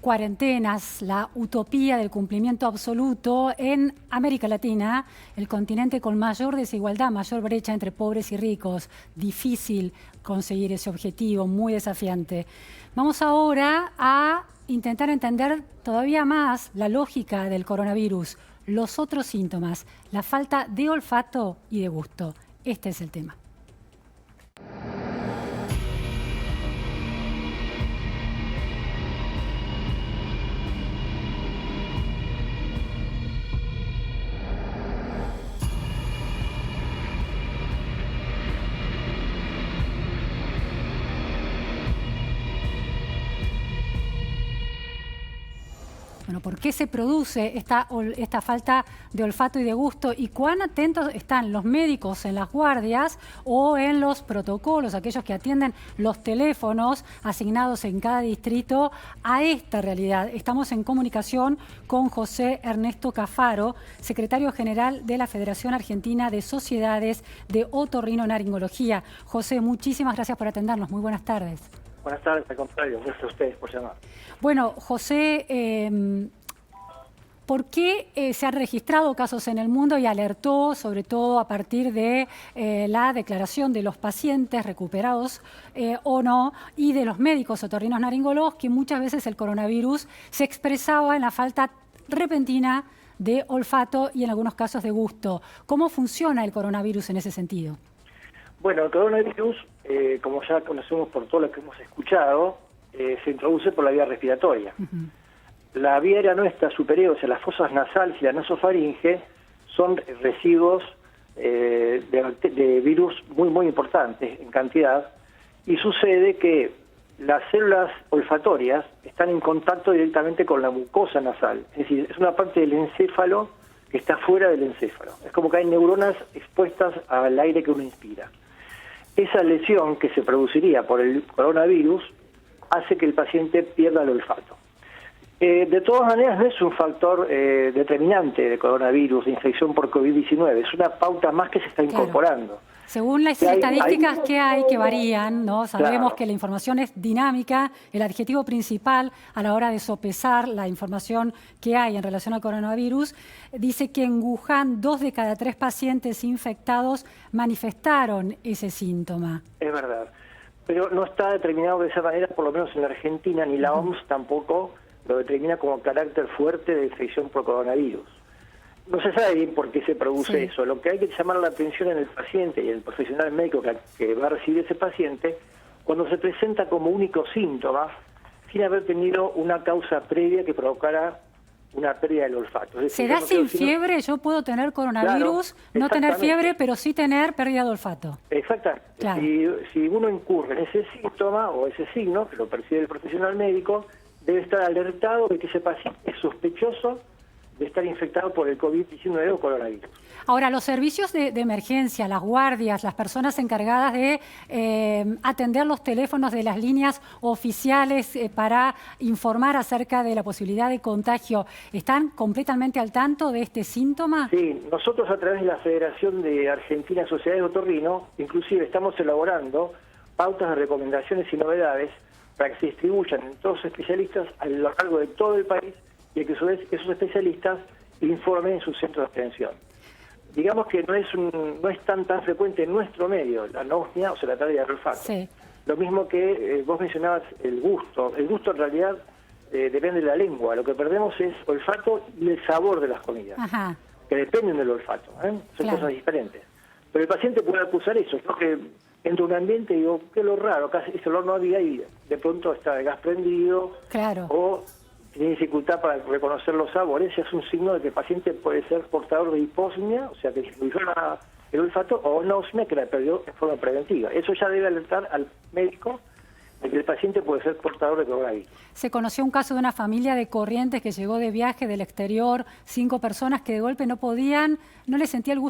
cuarentenas, la utopía del cumplimiento absoluto en América Latina, el continente con mayor desigualdad, mayor brecha entre pobres y ricos. Difícil conseguir ese objetivo, muy desafiante. Vamos ahora a intentar entender todavía más la lógica del coronavirus, los otros síntomas, la falta de olfato y de gusto. Este es el tema. Bueno, ¿por qué se produce esta falta de olfato y de gusto? ¿Y cuán atentos están los médicos en las guardias o en los protocolos, aquellos que atienden los teléfonos asignados en cada distrito a esta realidad? Estamos en comunicación con José Ernesto Cafaro, secretario general de la Federación Argentina de Sociedades de Otorrinolaringología. José, muchísimas gracias por atendernos. Muy buenas tardes. Buenas tardes, al contrario, gracias a ustedes por llamar. Bueno, José, ¿por qué se han registrado casos en el mundo y alertó, sobre todo a partir de la declaración de los pacientes recuperados o no, y de los médicos otorrinolaringólogos, que muchas veces el coronavirus se expresaba en la falta repentina de olfato y en algunos casos de gusto? ¿Cómo funciona el coronavirus en ese sentido? Bueno, el coronavirus, como ya conocemos por todo lo que hemos escuchado, se introduce por la vía respiratoria. La vía aérea nuestra superior, o sea, las fosas nasales y la nasofaringe, son residuos de virus muy importantes en cantidad, y sucede que las células olfatorias están en contacto directamente con la mucosa nasal, es decir, es una parte del encéfalo que está fuera del encéfalo. Es como que hay neuronas expuestas al aire que uno inspira. Esa lesión que se produciría por el coronavirus hace que el paciente pierda el olfato. De todas maneras, no es un factor determinante de coronavirus, de infección por COVID-19, es una pauta más que se está incorporando. Según las estadísticas que varían, ¿no? Sabemos que la información es dinámica, el adjetivo principal a la hora de sopesar la información que hay en relación al coronavirus, dice que en Wuhan 2 de cada 3 pacientes infectados manifestaron ese síntoma. Es verdad, pero no está determinado de esa manera, por lo menos en la Argentina, ni la OMS tampoco lo determina como carácter fuerte de infección por coronavirus. No se sabe bien por qué se produce eso. Lo que hay que llamar la atención en el paciente y el profesional médico que va a recibir ese paciente, cuando se presenta como único síntoma, sin haber tenido una causa previa que provocara una pérdida del olfato. Es decir, ¿se da sin fiebre? Yo puedo tener coronavirus, no tener fiebre, pero sí tener pérdida de olfato. Exactamente. Claro. Si uno incurre en ese síntoma o ese signo, que lo percibe el profesional médico, debe estar alertado de que ese paciente es sospechoso de estar infectado por el COVID-19 o coronavirus. Ahora, los servicios de emergencia, las guardias, las personas encargadas de atender los teléfonos de las líneas oficiales para informar acerca de la posibilidad de contagio, ¿están completamente al tanto de este síntoma? Sí, nosotros a través de la Federación de Argentina de Sociedades de Otorrino, inclusive estamos elaborando pautas de recomendaciones y novedades para que se distribuyan en todos los especialistas a lo largo de todo el país y que a su vez esos especialistas informen en sus centros de atención. Digamos que no es tan frecuente en nuestro medio la anosmia, o sea, la pérdida del olfato. Sí. Lo mismo que vos mencionabas el gusto. El gusto en realidad depende de la lengua. Lo que perdemos es olfato y el sabor de las comidas, que dependen del olfato. Son cosas diferentes. Pero el paciente puede acusar eso. Yo que entro a un ambiente y digo, qué lo raro, casi ese olor no había y de pronto está el gas prendido o tiene dificultad para reconocer los sabores, es un signo de que el paciente puede ser portador de hiposmia, o sea, que disminuyó el olfato, o anosmia, que la perdió en forma preventiva. Eso ya debe alertar al médico de que el paciente puede ser portador de coronavirus. Se conoció un caso de una familia de Corrientes que llegó de viaje del exterior, 5 personas que de golpe no le sentían el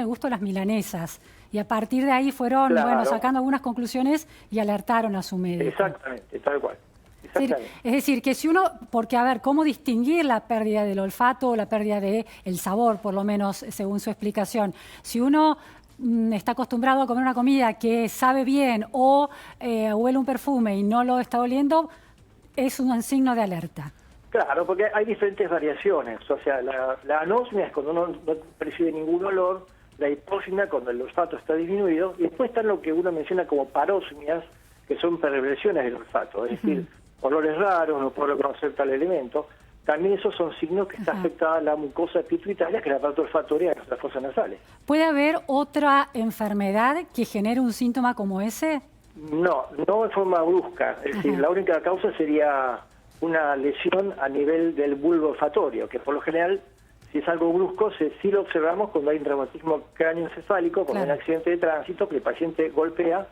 gusto a las milanesas. Y a partir de ahí fueron sacando algunas conclusiones y alertaron a su médico. Exactamente, tal cual. Es decir, que si uno, porque a ver, ¿cómo distinguir la pérdida del olfato o la pérdida del sabor, por lo menos según su explicación? Si uno está acostumbrado a comer una comida que sabe bien o huele un perfume y no lo está oliendo, es un signo de alerta. Claro, porque hay diferentes variaciones. O sea, la anosmia es cuando uno no percibe ningún olor, la hiposmia cuando el olfato está disminuido, y después están lo que uno menciona como parosmias, que son perversiones del olfato, es decir, olores raros, no puedo reconocer tal elemento. También esos son signos que está afectada la mucosa pituitaria, que es la parte olfatoria de nuestras fosas nasales. ¿Puede haber otra enfermedad que genere un síntoma como ese? No en forma brusca. Es decir, la única causa sería una lesión a nivel del bulbo olfatorio, que por lo general, si es algo brusco, sí lo observamos cuando hay un traumatismo cráneoencefálico, cuando hay un accidente de tránsito, que el paciente golpea,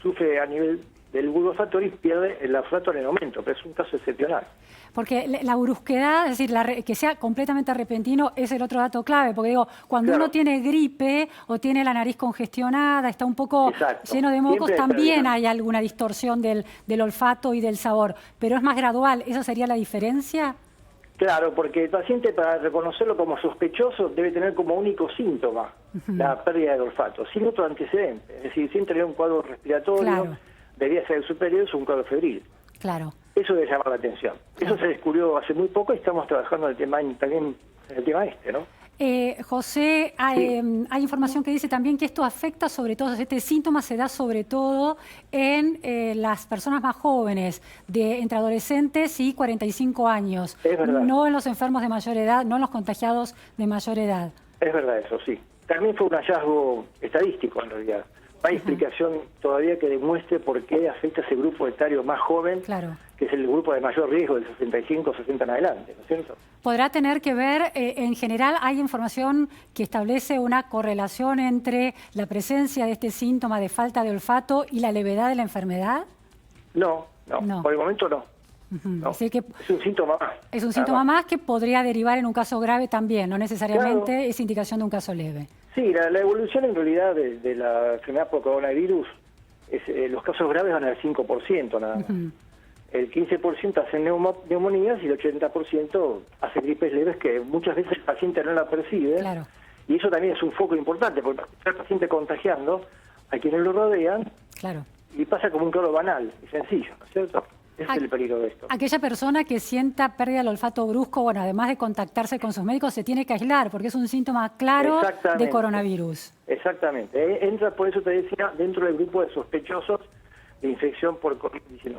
sufre a nivel del bulbo olfatorio y pierde el olfato en el momento, pero es un caso excepcional. Porque la brusquedad, es decir, que sea completamente repentino, es el otro dato clave. Porque digo, cuando uno tiene gripe o tiene la nariz congestionada, está un poco lleno de mocos, también hay alguna distorsión del olfato y del sabor. Pero es más gradual. ¿Esa sería la diferencia? Claro, porque el paciente, para reconocerlo como sospechoso, debe tener como único síntoma la pérdida del olfato, sin otro antecedente. Es decir, sin tener un cuadro respiratorio, debería ser el superior, es un cuadro febril. Claro. Eso debe llamar la atención. Eso se descubrió hace muy poco y estamos trabajando en el tema, también en el tema ¿no? José, hay información que dice también que esto afecta sobre todo, este síntoma se da sobre todo en las personas más jóvenes, entre adolescentes y 45 años. Es verdad. No en los enfermos de mayor edad, no en los contagiados de mayor edad. Es verdad eso, sí. También fue un hallazgo estadístico en realidad. No hay explicación todavía que demuestre por qué afecta a ese grupo etario más joven, que es el grupo de mayor riesgo, del 65, 60 en adelante, ¿no es cierto? ¿Podrá tener que ver, en general, hay información que establece una correlación entre la presencia de este síntoma de falta de olfato y la levedad de la enfermedad? No. Por el momento no. No. Así que es un síntoma más. Es un síntoma más que podría derivar en un caso grave también, no necesariamente es indicación de un caso leve. Sí, la evolución en realidad de la enfermedad por coronavirus, los casos graves van al 5% nada más. El 15% hacen neumonías y el 80% hace gripes leves que muchas veces el paciente no la percibe. Claro. Y eso también es un foco importante, porque está el paciente contagiando a quienes lo rodean. Claro. Y pasa como un claro banal y sencillo, ¿no es cierto? Ese es el peligro de esto. Aquella persona que sienta pérdida del olfato brusco, bueno, además de contactarse con sus médicos, se tiene que aislar, porque es un síntoma claro de coronavirus. Exactamente. Entra, por eso te decía, dentro del grupo de sospechosos de infección por COVID-19.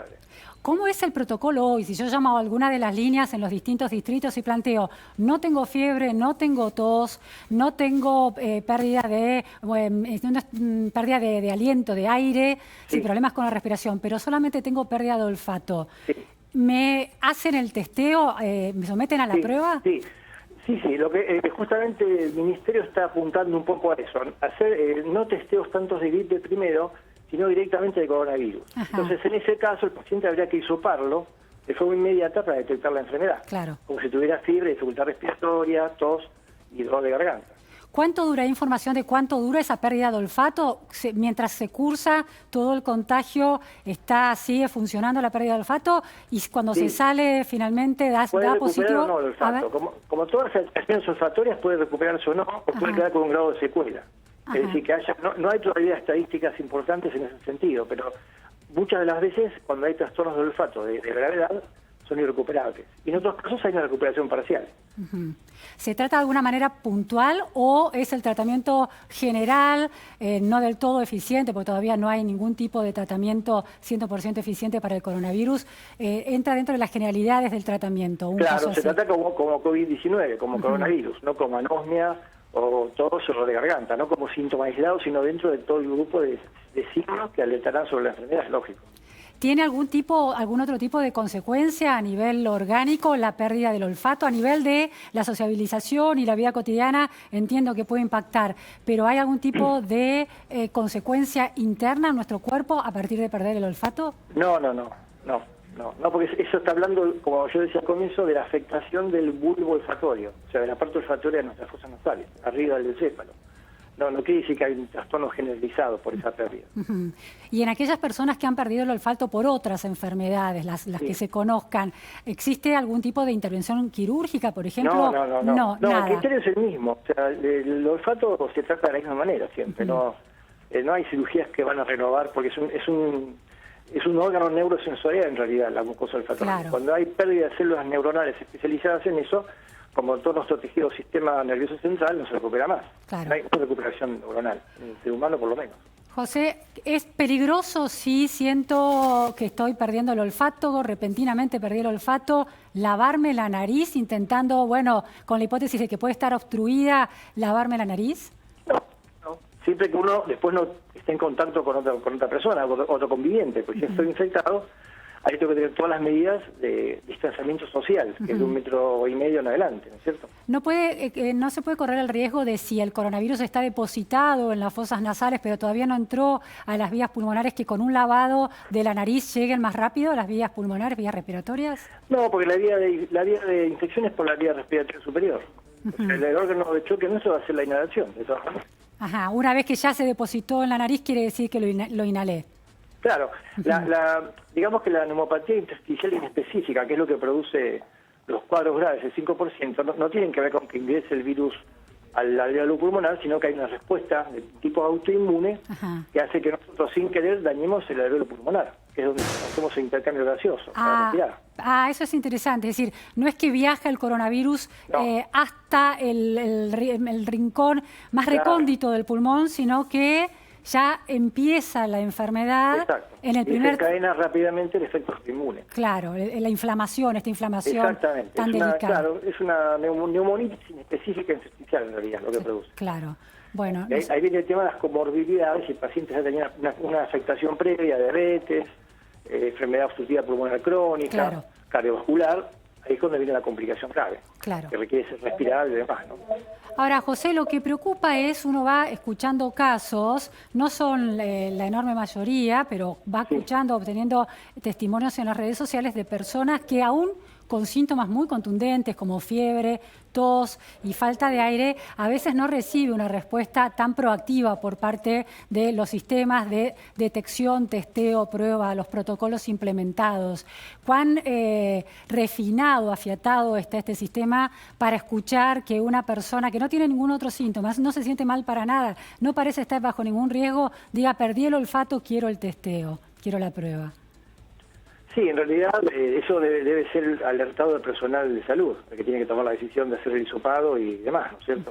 ¿Cómo es el protocolo hoy? Si yo llamo a alguna de las líneas en los distintos distritos y planteo, no tengo fiebre, no tengo tos, no tengo pérdida de aliento, de aire, sin problemas con la respiración, pero solamente tengo pérdida de olfato. ¿Me hacen el testeo? ¿Me someten a la prueba? Sí. Lo que justamente el Ministerio está apuntando un poco a eso, hacer no testeos tantos de gripe primero, sino directamente de coronavirus. Entonces, en ese caso, el paciente habría que hisoparlo de forma inmediata para detectar la enfermedad. Claro. Como si tuviera fiebre, dificultad respiratoria, tos y dolor de garganta. ¿Cuánto dura? ¿Hay información de cuánto dura esa pérdida de olfato? Mientras se cursa todo el contagio, sigue funcionando la pérdida de olfato y cuando se sale finalmente da positivo. O no el olfato. Como todas las alteraciones olfatorias puede recuperarse o no, o puede quedar con un grado de secuela. Es decir, que no hay todavía estadísticas importantes en ese sentido, pero muchas de las veces cuando hay trastornos de olfato de gravedad son irrecuperables. Y en otros casos hay una recuperación parcial. ¿Se trata de alguna manera puntual o es el tratamiento general, no del todo eficiente, porque todavía no hay ningún tipo de tratamiento 100% eficiente para el coronavirus? ¿Entra dentro de las generalidades del tratamiento? Claro, se trata como COVID-19, como coronavirus, no como anosmia o tos o dolor de garganta, no como síntoma aislado, sino dentro de todo el grupo de signos que alertarán sobre la enfermedad, es lógico. ¿Tiene algún otro tipo de consecuencia a nivel orgánico la pérdida del olfato? A nivel de la sociabilización y la vida cotidiana entiendo que puede impactar, pero ¿hay algún tipo de consecuencia interna en nuestro cuerpo a partir de perder el olfato? No, porque eso está hablando, como yo decía al comienzo, de la afectación del bulbo olfatorio, o sea, de la parte olfatoria de nuestras fosas nasales, arriba del encéfalo. No quiere decir que hay un trastorno generalizado por esa pérdida. Y en aquellas personas que han perdido el olfato por otras enfermedades, las que se conozcan, ¿existe algún tipo de intervención quirúrgica, por ejemplo? No, nada. El criterio es el mismo. O sea, el olfato se trata de la misma manera siempre. No hay cirugías que van a renovar porque es un es un órgano neurosensorial en realidad, la mucosa olfatoria. Claro. Cuando hay pérdida de células neuronales especializadas en eso, como todo nuestro tejido sistema nervioso central, no se recupera más. Claro. No hay recuperación neuronal, en el ser humano por lo menos. José, ¿es peligroso si siento que estoy perdiendo el olfato, repentinamente perdí el olfato, lavarme la nariz intentando, bueno, con la hipótesis de que puede estar obstruida, lavarme la nariz? No. Siempre que uno después no esté en contacto con otra persona, otro conviviente, porque si estoy infectado, ahí tengo que tener todas las medidas de distanciamiento social, que es de 1,5 metros en adelante, ¿no es cierto? No se puede correr el riesgo de si el coronavirus está depositado en las fosas nasales, pero todavía no entró a las vías pulmonares, que con un lavado de la nariz lleguen más rápido a las vías pulmonares, vías respiratorias. No, porque la vía de infección es por la vía respiratoria superior. O sea, el órgano de choque no se va a hacer la inhalación, de todas maneras. Ajá, una vez que ya se depositó en la nariz quiere decir que lo inhalé. Claro, digamos que la neumopatía intersticial inespecífica, que es lo que produce los cuadros graves, el 5%, no tienen que ver con que ingrese el virus al alveolo pulmonar, sino que hay una respuesta de tipo autoinmune que hace que nosotros sin querer dañemos el alveolo pulmonar, que es donde hacemos el intercambio gaseoso para respirar. Eso es interesante, es decir, no es que viaja el coronavirus hasta el rincón más recóndito del pulmón, sino que ya empieza la enfermedad en el primer... Y desencadena rápidamente el efecto autoinmune. Claro, la inflamación, esta inflamación tan delicada. Claro, es una neumonitis inespecífica intersticial en realidad lo que produce. Claro, bueno... Ahí viene el tema de las comorbilidades, si el paciente ya tenía una afectación previa, diabetes, enfermedad obstructiva pulmonar crónica, cardiovascular, ahí es donde viene la complicación grave, que requiere ser respirable y demás, ¿no? Ahora, José, lo que preocupa es, uno va escuchando casos, no son la enorme mayoría, pero va escuchando, obteniendo testimonios en las redes sociales de personas que aún con síntomas muy contundentes como fiebre, tos y falta de aire, a veces no recibe una respuesta tan proactiva por parte de los sistemas de detección, testeo, prueba, los protocolos implementados. ¿Cuán refinado, afiatado está este sistema para escuchar que una persona que no tiene ningún otro síntoma, no se siente mal para nada, no parece estar bajo ningún riesgo, diga, perdí el olfato, quiero el testeo, quiero la prueba? Sí, en realidad eso debe ser alertado del personal de salud, que tiene que tomar la decisión de hacer el hisopado y demás, ¿no es cierto?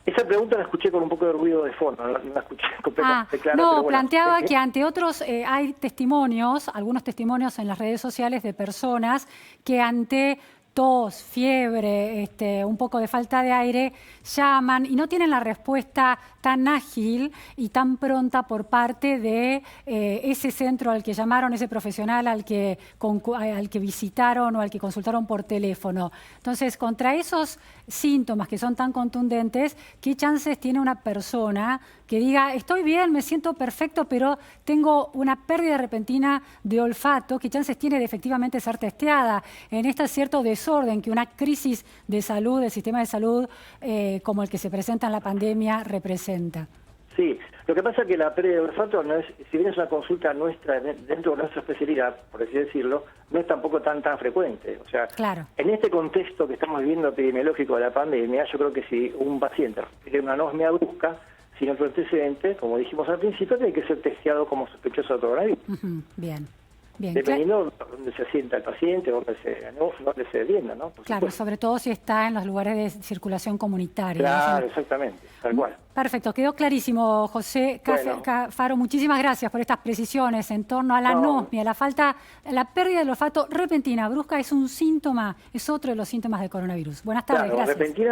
Esa pregunta la escuché con un poco de ruido de fondo, no la escuché completamente clara. No, pero bueno, planteaba que ante otros hay testimonios, algunos testimonios en las redes sociales de personas que ante tos, fiebre, un poco de falta de aire, llaman y no tienen la respuesta tan ágil y tan pronta por parte de ese centro al que llamaron, ese profesional al que visitaron o al que consultaron por teléfono. Entonces, contra esos síntomas que son tan contundentes, ¿qué chances tiene una persona que diga, estoy bien, me siento perfecto, pero tengo una pérdida repentina de olfato? ¿Qué chances tiene de efectivamente ser testeada en este cierto desorden que una crisis de salud, del sistema de salud, como el que se presenta en la pandemia, representa? Sí, lo que pasa es que la pérdida de olfato no es, si bien es una consulta nuestra, dentro de nuestra especialidad, por así decirlo, no es tampoco tan frecuente. O sea, en este contexto que estamos viviendo epidemiológico de la pandemia, yo creo que si un paciente tiene una anosmia brusca, sin otro antecedente, como dijimos al principio, tiene que ser testeado como sospechoso de coronavirus. Bien. Dependiendo de dónde se sienta el paciente, dónde se defienda, ¿no? Claro, sobre todo si está en los lugares de circulación comunitaria. Claro, exactamente, tal cual. Perfecto, quedó clarísimo, José Faro. Muchísimas gracias por estas precisiones en torno a la anosmia, la pérdida del olfato repentina, brusca, es un síntoma, es otro de los síntomas del coronavirus. Buenas tardes, gracias.